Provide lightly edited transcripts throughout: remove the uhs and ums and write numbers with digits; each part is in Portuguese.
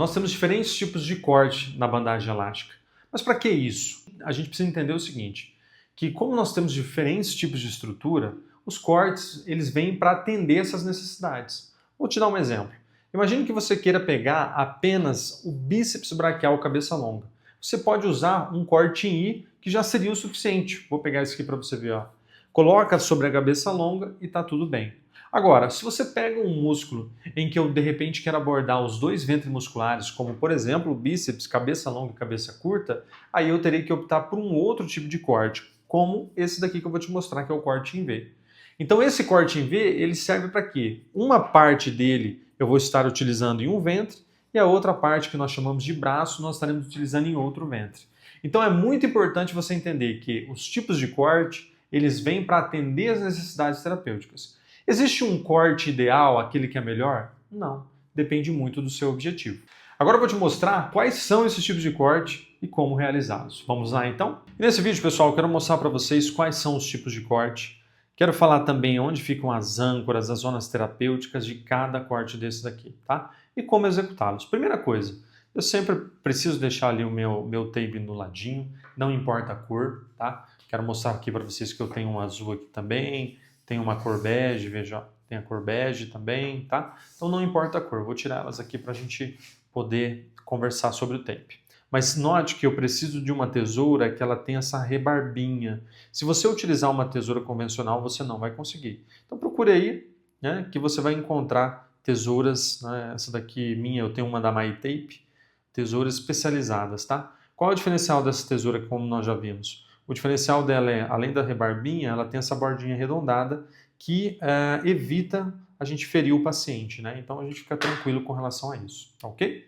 nós temos diferentes tipos de corte na bandagem elástica. Mas para que isso? A gente precisa entender o seguinte, que como nós temos diferentes tipos de estrutura, os cortes eles vêm para atender essas necessidades. Vou te dar um exemplo. Imagine que você queira pegar apenas o bíceps braquial cabeça longa. Você pode usar um corte em I que já seria o suficiente. Vou pegar isso aqui para você ver. Ó. Coloca sobre a cabeça longa e está tudo bem. Agora, se você pega um músculo em que eu de repente quero abordar os dois ventres musculares, como por exemplo o bíceps, cabeça longa e cabeça curta, aí eu teria que optar por um outro tipo de corte, como esse daqui que eu vou te mostrar, que é o corte em V. Então esse corte em V, ele serve para quê? Uma parte dele eu vou estar utilizando em um ventre e a outra parte que nós chamamos de braço nós estaremos utilizando em outro ventre. Então é muito importante você entender que os tipos de corte, eles vêm para atender as necessidades terapêuticas. Existe um corte ideal, aquele que é melhor? Não, depende muito do seu objetivo. Agora eu vou te mostrar quais são esses tipos de corte e como realizá-los. Vamos lá então? E nesse vídeo, pessoal, eu quero mostrar para vocês quais são os tipos de corte. Quero falar também onde ficam as âncoras, as zonas terapêuticas de cada corte desse daqui, tá? E como executá-los. Primeira coisa, eu sempre preciso deixar ali o meu tape no ladinho, não importa a cor, tá? Quero mostrar aqui para vocês que eu tenho um azul aqui também, tem uma cor bege, veja, tem a cor bege também, tá? Então não importa a cor, eu vou tirar elas aqui para a gente poder conversar sobre o tape. Mas note que eu preciso de uma tesoura que ela tenha essa rebarbinha. Se você utilizar uma tesoura convencional, você não vai conseguir. Então procure aí, né, que você vai encontrar tesouras, né, essa daqui minha, eu tenho uma da MyTape, tesouras especializadas, tá? Qual é o diferencial dessa tesoura, como nós já vimos? O diferencial dela é, além da rebarbinha, ela tem essa bordinha arredondada que evita a gente ferir o paciente, né? Então a gente fica tranquilo com relação a isso, ok?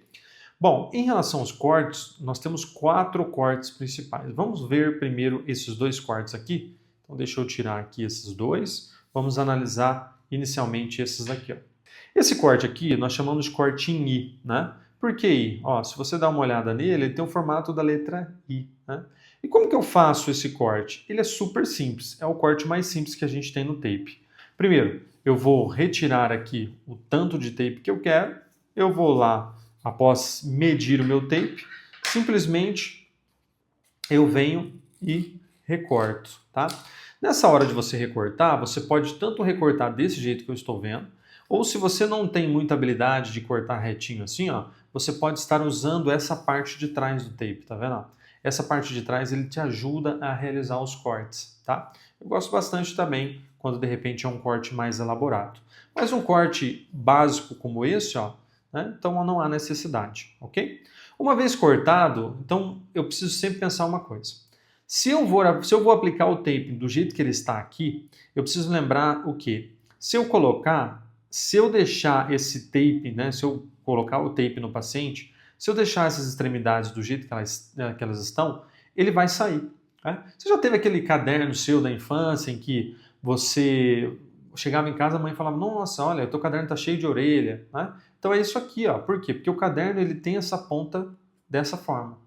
Bom, em relação aos cortes, nós temos 4 cortes principais. Vamos ver primeiro esses 2 cortes aqui. Então deixa eu tirar aqui esses 2. Vamos analisar inicialmente esses daqui. Ó. Esse corte aqui nós chamamos de corte em I, né? Por que I? Ó, se você dá uma olhada nele, ele tem o formato da letra I, né? E como que eu faço esse corte? Ele é super simples, é o corte mais simples que a gente tem no tape. Primeiro, eu vou retirar aqui o tanto de tape que eu quero, eu vou lá, após medir o meu tape, simplesmente eu venho e recorto, tá? Nessa hora de você recortar, você pode tanto recortar desse jeito que eu estou vendo, ou se você não tem muita habilidade de cortar retinho assim, ó, você pode estar usando essa parte de trás do tape, tá vendo? Essa parte de trás ele te ajuda a realizar os cortes, tá? Eu gosto bastante também quando de repente é um corte mais elaborado. Mas um corte básico como esse, ó, né? Então não há necessidade, ok? Uma vez cortado, então eu preciso sempre pensar uma coisa. Se eu vou aplicar o tape do jeito que ele está aqui, eu preciso lembrar o quê? Se eu deixar esse tape, né? Se eu colocar o tape no paciente, se eu deixar essas extremidades do jeito que elas estão, ele vai sair. Né? Você já teve aquele caderno seu da infância em que você chegava em casa, a mãe falava, nossa, olha, o teu caderno está cheio de orelha. Né? Então é isso aqui, ó. Por quê? Porque o caderno ele tem essa ponta dessa forma.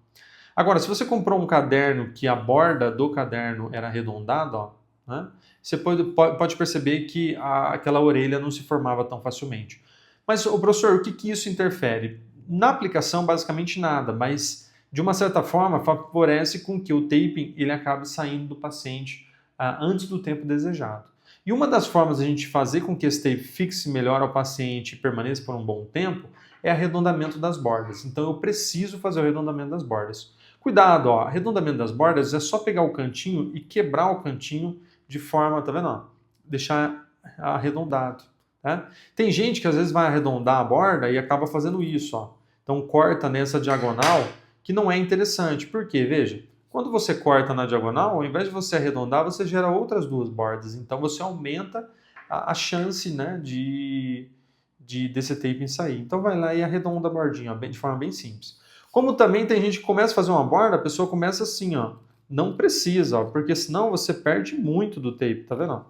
Agora, se você comprou um caderno que a borda do caderno era arredondada, ó, né? Você pode perceber que aquela orelha não se formava tão facilmente. Mas, professor, o que isso interfere? Na aplicação, basicamente nada, mas de uma certa forma favorece com que o taping ele acabe saindo do paciente antes do tempo desejado. E uma das formas de a gente fazer com que esse tape fixe melhor ao paciente e permaneça por um bom tempo é arredondamento das bordas. Então eu preciso fazer o arredondamento das bordas. Cuidado, ó, arredondamento das bordas é só pegar o cantinho e quebrar o cantinho de forma, tá vendo? Ó, deixar arredondado. Tá? Tem gente que às vezes vai arredondar a borda e acaba fazendo isso, ó. Então corta nessa diagonal, que não é interessante. Por quê? Veja, quando você corta na diagonal, ao invés de você arredondar, você gera outras 2 bordas. Então você aumenta a chance, né, desse taping sair. Então vai lá e arredonda a bordinha, ó, de forma bem simples. Como também tem gente que começa a fazer uma borda, a pessoa começa assim, ó. Não precisa, ó, porque senão você perde muito do tape, tá vendo?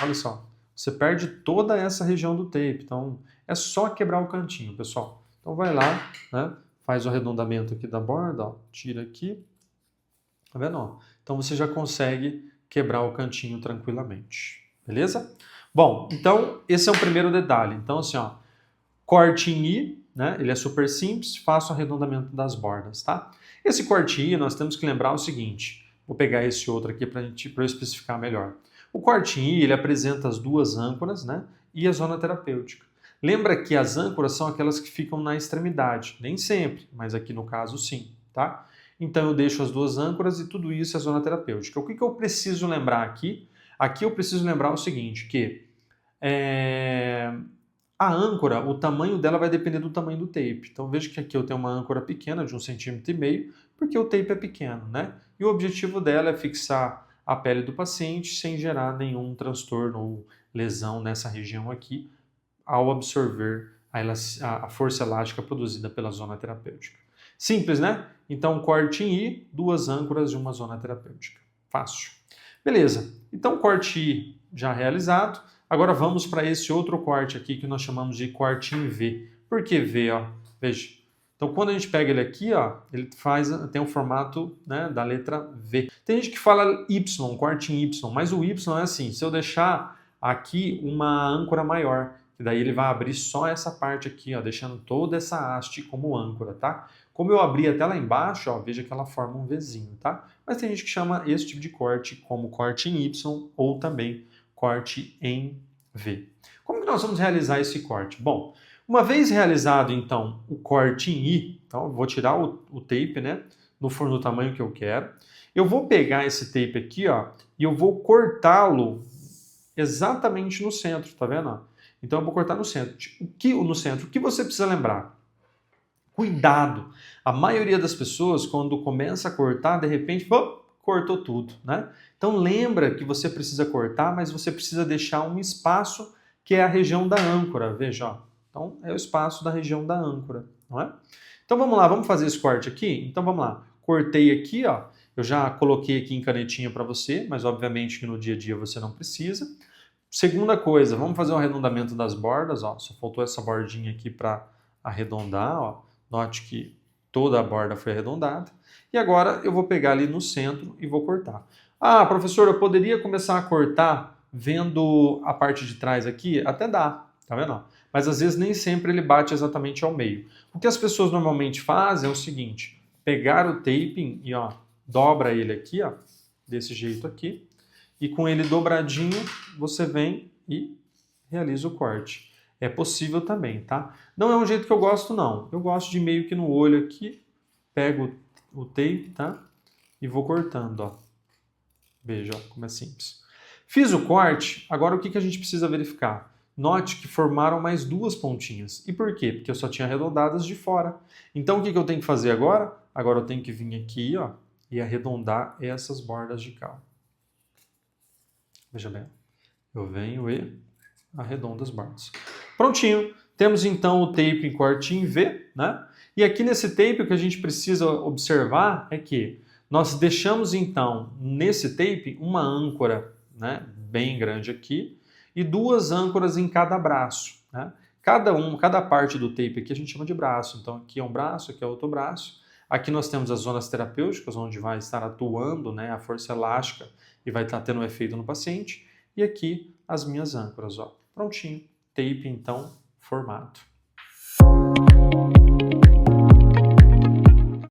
Olha só. Você perde toda essa região do tape. Então, é só quebrar o cantinho, pessoal. Então, vai lá, né? Faz o arredondamento aqui da borda, ó, tira aqui. Tá vendo? Ó? Então, você já consegue quebrar o cantinho tranquilamente. Beleza? Bom, então, esse é o primeiro detalhe. Então, assim, ó, corte em I, né? Ele é super simples, faço o arredondamento das bordas, tá? Esse corte I, nós temos que lembrar o seguinte, vou pegar esse outro aqui para eu especificar melhor. O corte I, ele apresenta as duas âncoras, né? E a zona terapêutica. Lembra que as âncoras são aquelas que ficam na extremidade, nem sempre, mas aqui no caso sim, tá? Então eu deixo as duas âncoras e tudo isso é zona terapêutica. O que eu preciso lembrar aqui? Aqui eu preciso lembrar o seguinte, que a âncora, o tamanho dela vai depender do tamanho do tape. Então veja que aqui eu tenho uma âncora pequena de 1,5 cm, porque o tape é pequeno, né? E o objetivo dela é fixar a pele do paciente sem gerar nenhum transtorno ou lesão nessa região aqui, ao absorver a força elástica produzida pela zona terapêutica. Simples, né? Então, corte em I, duas âncoras de uma zona terapêutica. Fácil. Beleza. Então, corte I já realizado. Agora vamos para esse outro corte aqui que nós chamamos de corte em V. Por que V? Ó? Veja. Então, quando a gente pega ele aqui, ó, ele tem o formato, né, da letra V. Tem gente que fala Y, corte em Y, mas o Y é assim, se eu deixar aqui uma âncora maior, que daí ele vai abrir só essa parte aqui, ó, deixando toda essa haste como âncora, tá? Como eu abri até lá embaixo, ó, veja que ela forma um Vzinho, tá? Mas tem gente que chama esse tipo de corte como corte em Y ou também corte em V. Como que nós vamos realizar esse corte? Bom, uma vez realizado, então, o corte em I, então eu vou tirar o tape, né, no tamanho que eu quero. Eu vou pegar esse tape aqui, ó, e eu vou cortá-lo exatamente no centro, tá vendo? Então eu vou cortar no centro. O que você precisa lembrar? Cuidado! A maioria das pessoas, quando começa a cortar, de repente, cortou tudo, né? Então lembra que você precisa cortar, mas você precisa deixar um espaço que é a região da âncora, veja, ó. Então é o espaço da região da âncora, não é? Então vamos lá, vamos fazer esse corte aqui? Então vamos lá. Cortei aqui, ó. Eu já coloquei aqui em canetinha para você, mas obviamente que no dia a dia você não precisa. Segunda coisa, vamos fazer um arredondamento das bordas, ó. Só faltou essa bordinha aqui para arredondar, ó. Note que toda a borda foi arredondada. E agora eu vou pegar ali no centro e vou cortar. Ah, professor, eu poderia começar a cortar vendo a parte de trás aqui? Até dá, tá vendo? Mas às vezes nem sempre ele bate exatamente ao meio. O que as pessoas normalmente fazem é o seguinte, pegar o taping e ó, dobra ele aqui, ó, desse jeito aqui, e com ele dobradinho você vem e realiza o corte. É possível também, tá? Não é um jeito que eu gosto, não. Eu gosto de meio que no olho aqui, pego o tape, tá? E vou cortando, ó. Veja, ó, como é simples. Fiz o corte, agora o que a gente precisa verificar? Note que formaram mais duas pontinhas. E por quê? Porque eu só tinha arredondadas de fora. Então o que eu tenho que fazer agora? Agora eu tenho que vir aqui, ó, e arredondar essas bordas de cá. Veja bem, eu venho e arredondo as bordas. Prontinho, temos então o tape em corte em V, né? E aqui nesse tape o que a gente precisa observar é que nós deixamos então nesse tape uma âncora, né, bem grande aqui e duas âncoras em cada braço, né? Cada parte do tape aqui a gente chama de braço. Então aqui é um braço, aqui é outro braço. Aqui nós temos as zonas terapêuticas, onde vai estar atuando, né, a força elástica e vai estar tendo um efeito no paciente. E aqui as minhas âncoras, ó. Prontinho. Tape, então, formado.